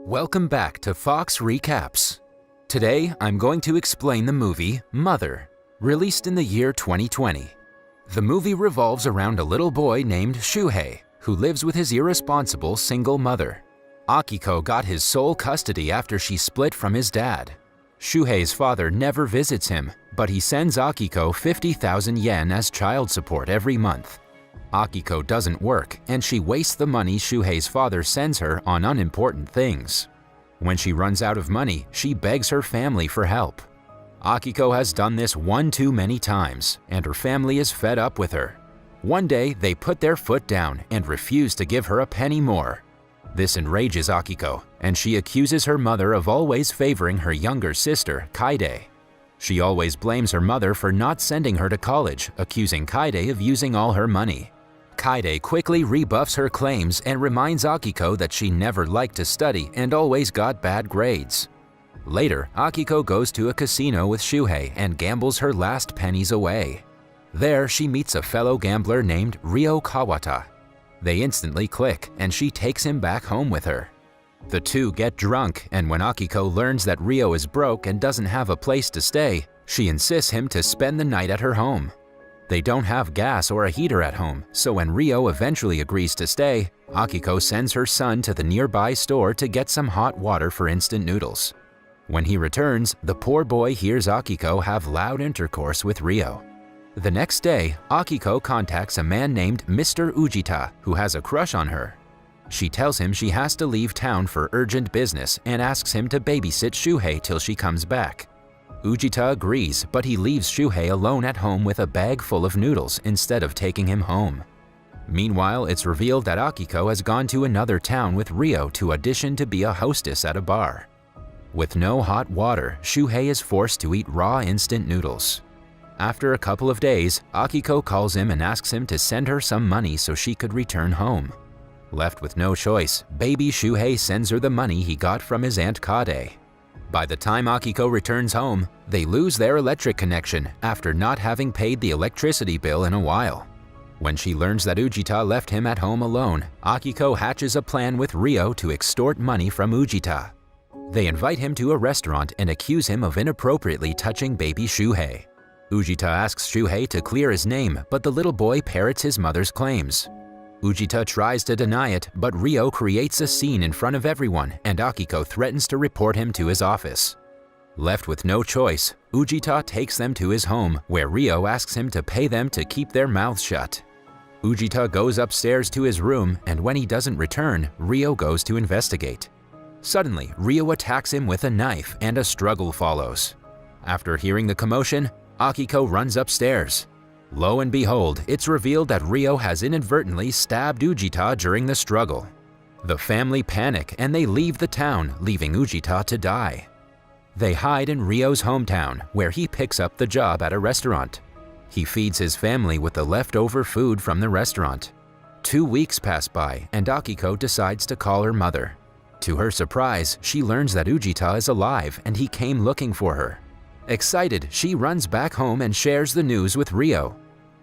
Welcome back to Fox Recaps. Today, I'm going to explain the movie Mother, released in the year 2020. The movie revolves around a little boy named Shuhei, who lives with his irresponsible single mother. Akiko got his sole custody after she split from his dad. Shuhei's father never visits him, but he sends Akiko 50,000 yen as child support every month. Akiko doesn't work, and she wastes the money Shuhei's father sends her on unimportant things. When she runs out of money, she begs her family for help. Akiko has done this one too many times, and her family is fed up with her. One day, they put their foot down and refuse to give her a penny more. This enrages Akiko, and she accuses her mother of always favoring her younger sister, Kaide. She always blames her mother for not sending her to college, accusing Kaide of using all her money. Kaide quickly rebuffs her claims and reminds Akiko that she never liked to study and always got bad grades. Later, Akiko goes to a casino with Shuhei and gambles her last pennies away. There, she meets a fellow gambler named Ryo Kawata. They instantly click, and she takes him back home with her. The two get drunk, and when Akiko learns that Ryo is broke and doesn't have a place to stay, she insists him to spend the night at her home. They don't have gas or a heater at home, so when Ryo eventually agrees to stay, Akiko sends her son to the nearby store to get some hot water for instant noodles. When he returns, the poor boy hears Akiko have loud intercourse with Ryo. The next day, Akiko contacts a man named Mr. Ujita who has a crush on her. She tells him she has to leave town for urgent business and asks him to babysit Shuhei till she comes back. Ujita agrees, but he leaves Shuhei alone at home with a bag full of noodles instead of taking him home. Meanwhile, it's revealed that Akiko has gone to another town with Ryo to audition to be a hostess at a bar. With no hot water, Shuhei is forced to eat raw instant noodles. After a couple of days, Akiko calls him and asks him to send her some money so she could return home. Left with no choice, baby Shuhei sends her the money he got from his Aunt Kade. By the time Akiko returns home, they lose their electric connection after not having paid the electricity bill in a while. When she learns that Ujita left him at home alone, Akiko hatches a plan with Ryo to extort money from Ujita. They invite him to a restaurant and accuse him of inappropriately touching baby Shuhei. Ujita asks Shuhei to clear his name, but the little boy parrots his mother's claims. Ujita tries to deny it, but Ryo creates a scene in front of everyone, and Akiko threatens to report him to his office. Left with no choice, Ujita takes them to his home, where Ryo asks him to pay them to keep their mouths shut. Ujita goes upstairs to his room, and when he doesn't return, Ryo goes to investigate. Suddenly, Ryo attacks him with a knife, and a struggle follows. After hearing the commotion, Akiko runs upstairs. Lo and behold, it's revealed that Ryo has inadvertently stabbed Ujita during the struggle. The family panic and they leave the town, leaving Ujita to die. They hide in Ryo's hometown, where he picks up the job at a restaurant. He feeds his family with the leftover food from the restaurant. 2 weeks pass by, and Akiko decides to call her mother. To her surprise, she learns that Ujita is alive and he came looking for her. Excited, she runs back home and shares the news with Ryo.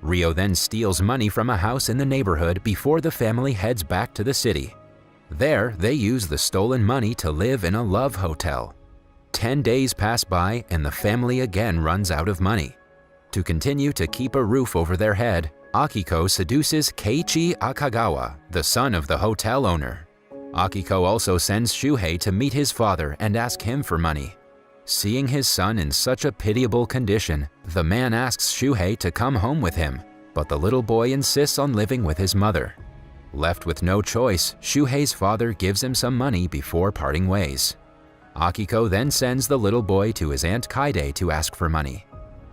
Ryo then steals money from a house in the neighborhood before the family heads back to the city. There, they use the stolen money to live in a love hotel. 10 days pass by and the family again runs out of money. To continue to keep a roof over their head, Akiko seduces Keiichi Akagawa, the son of the hotel owner. Akiko also sends Shuhei to meet his father and ask him for money. Seeing his son in such a pitiable condition, the man asks Shuhei to come home with him, but the little boy insists on living with his mother. Left with no choice, Shuhei's father gives him some money before parting ways. Akiko then sends the little boy to his Aunt Kaide to ask for money.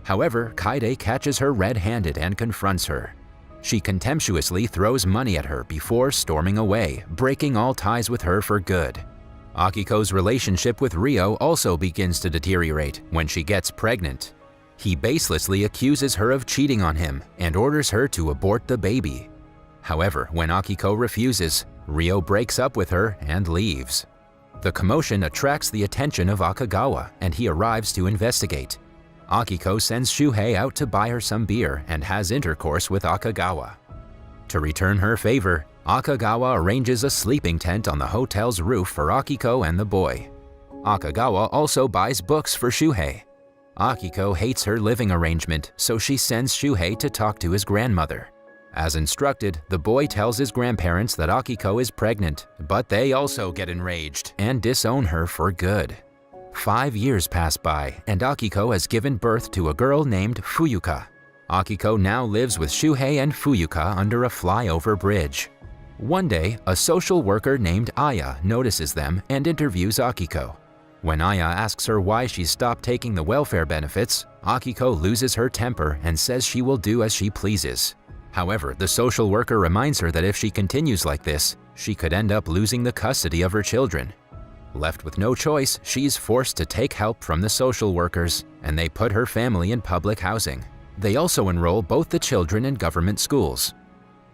However, Kaide catches her red-handed and confronts her. She contemptuously throws money at her before storming away, breaking all ties with her for good. Akiko's relationship with Ryo also begins to deteriorate when she gets pregnant. He baselessly accuses her of cheating on him and orders her to abort the baby. However, when Akiko refuses, Ryo breaks up with her and leaves. The commotion attracts the attention of Akagawa, and he arrives to investigate. Akiko sends Shuhei out to buy her some beer and has intercourse with Akagawa. To return her favor, Akagawa arranges a sleeping tent on the hotel's roof for Akiko and the boy. Akagawa also buys books for Shuhei. Akiko hates her living arrangement, so she sends Shuhei to talk to his grandmother. As instructed, the boy tells his grandparents that Akiko is pregnant, but they also get enraged and disown her for good. 5 years pass by, and Akiko has given birth to a girl named Fuyuka. Akiko now lives with Shuhei and Fuyuka under a flyover bridge. One day, a social worker named Aya notices them and interviews Akiko. When Aya asks her why she stopped taking the welfare benefits, Akiko loses her temper and says she will do as she pleases. However, the social worker reminds her that if she continues like this, she could end up losing the custody of her children. Left with no choice, she's forced to take help from the social workers, and they put her family in public housing. They also enroll both the children in government schools.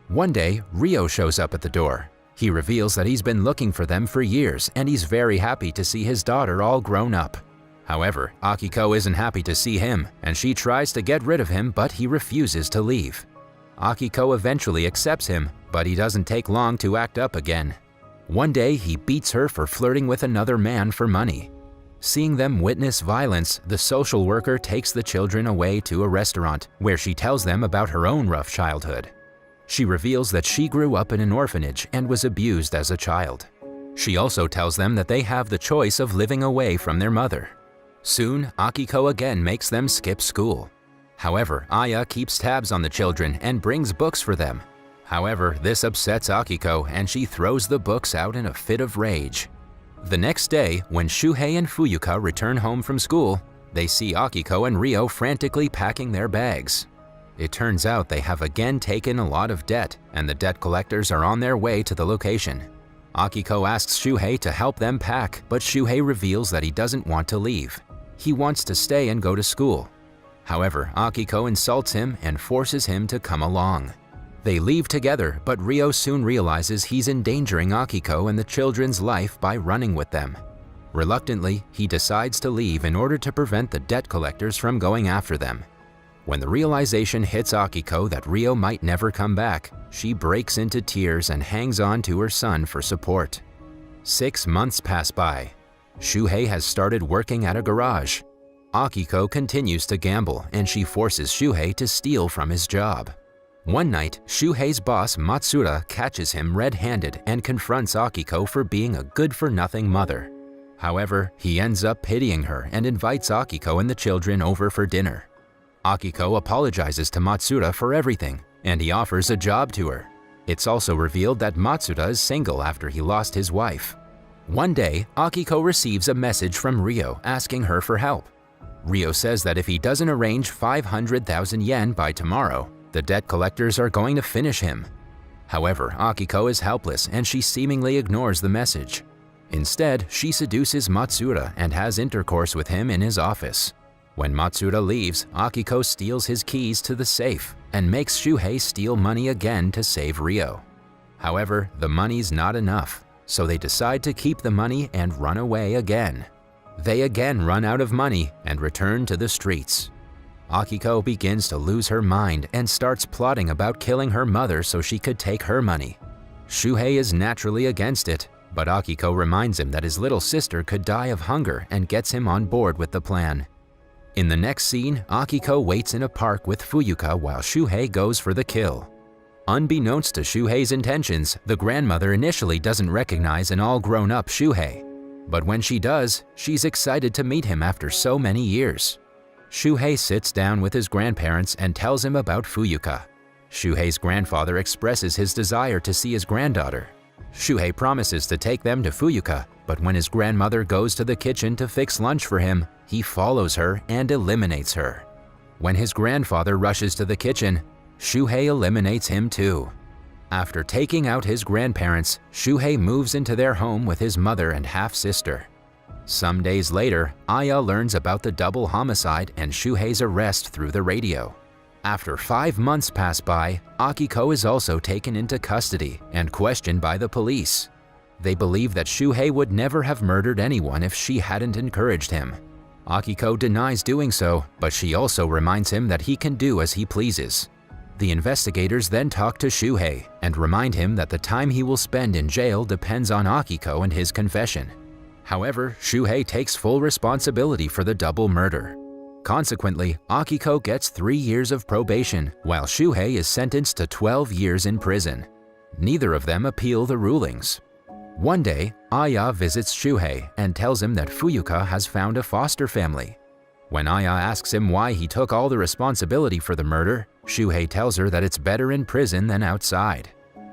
One day, Ryo shows up at the door. He reveals that he's been looking for them for years, and he's very happy to see his daughter all grown up. However, Akiko isn't happy to see him, and she tries to get rid of him, but he refuses to leave. Akiko eventually accepts him, but he doesn't take long to act up again. One day, he beats her for flirting with another man for money. Seeing them witness violence, the social worker takes the children away to a restaurant, where she tells them about her own rough childhood. She reveals that she grew up in an orphanage and was abused as a child. She also tells them that they have the choice of living away from their mother. Soon, Akiko again makes them skip school. However, Aya keeps tabs on the children and brings books for them. However, this upsets Akiko and she throws the books out in a fit of rage. The next day, when Shuhei and Fuyuka return home from school, they see Akiko and Ryo frantically packing their bags. It turns out they have again taken a lot of debt, and the debt collectors are on their way to the location. Akiko asks Shuhei to help them pack, but Shuhei reveals that he doesn't want to leave. He wants to stay and go to school. However, Akiko insults him and forces him to come along. They leave together, but Ryo soon realizes he's endangering Akiko and the children's life by running with them. Reluctantly, he decides to leave in order to prevent the debt collectors from going after them. When the realization hits Akiko that Ryo might never come back, she breaks into tears and hangs on to her son for support. 6 months pass by. Shuhei has started working at a garage. Akiko continues to gamble, and she forces Shuhei to steal from his job. One night, Shuhei's boss Matsuda catches him red-handed and confronts Akiko for being a good-for-nothing mother. However, he ends up pitying her and invites Akiko and the children over for dinner. Akiko apologizes to Matsuda for everything, and he offers a job to her. It's also revealed that Matsuda is single after he lost his wife. One day, Akiko receives a message from Ryo asking her for help. Ryo says that if he doesn't arrange 500,000 yen by tomorrow, the debt collectors are going to finish him. However, Akiko is helpless and she seemingly ignores the message. Instead, she seduces Matsuda and has intercourse with him in his office. When Matsuda leaves, Akiko steals his keys to the safe and makes Shuhei steal money again to save Ryo. However, the money's not enough, so they decide to keep the money and run away again. They again run out of money and return to the streets. Akiko begins to lose her mind and starts plotting about killing her mother so she could take her money. Shuhei is naturally against it, but Akiko reminds him that his little sister could die of hunger and gets him on board with the plan. In the next scene, Akiko waits in a park with Fuyuka while Shuhei goes for the kill. Unbeknownst to Shuhei's intentions, the grandmother initially doesn't recognize an all-grown-up Shuhei. But when she does, she's excited to meet him after so many years. Shuhei sits down with his grandparents and tells him about Fuyuka. Shuhei's grandfather expresses his desire to see his granddaughter. Shuhei promises to take them to Fuyuka, but when his grandmother goes to the kitchen to fix lunch for him, he follows her and eliminates her. When his grandfather rushes to the kitchen, Shuhei eliminates him too. After taking out his grandparents, Shuhei moves into their home with his mother and half-sister. Some days later, Aya learns about the double homicide and Shuhei's arrest through the radio. After 5 months pass by, Akiko is also taken into custody and questioned by the police. They believe that Shuhei would never have murdered anyone if she hadn't encouraged him. Akiko denies doing so, but she also reminds him that he can do as he pleases. The investigators then talk to Shuhei and remind him that the time he will spend in jail depends on Akiko and his confession. However, Shuhei takes full responsibility for the double murder. Consequently, Akiko gets 3 years of probation, while Shuhei is sentenced to 12 years in prison. Neither of them appeal the rulings. One day, Aya visits Shuhei and tells him that Fuyuka has found a foster family. When Aya asks him why he took all the responsibility for the murder, Shuhei tells her that it's better in prison than outside.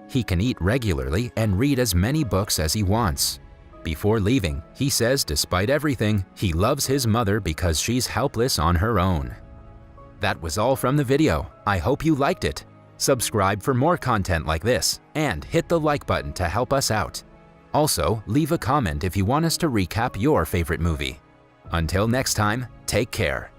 He can eat regularly and read as many books as he wants. Before leaving, he says despite everything, he loves his mother because she's helpless on her own. That was all from the video. I hope you liked it. Subscribe for more content like this and hit the like button to help us out. Also, leave a comment if you want us to recap your favorite movie. Until next time, take care.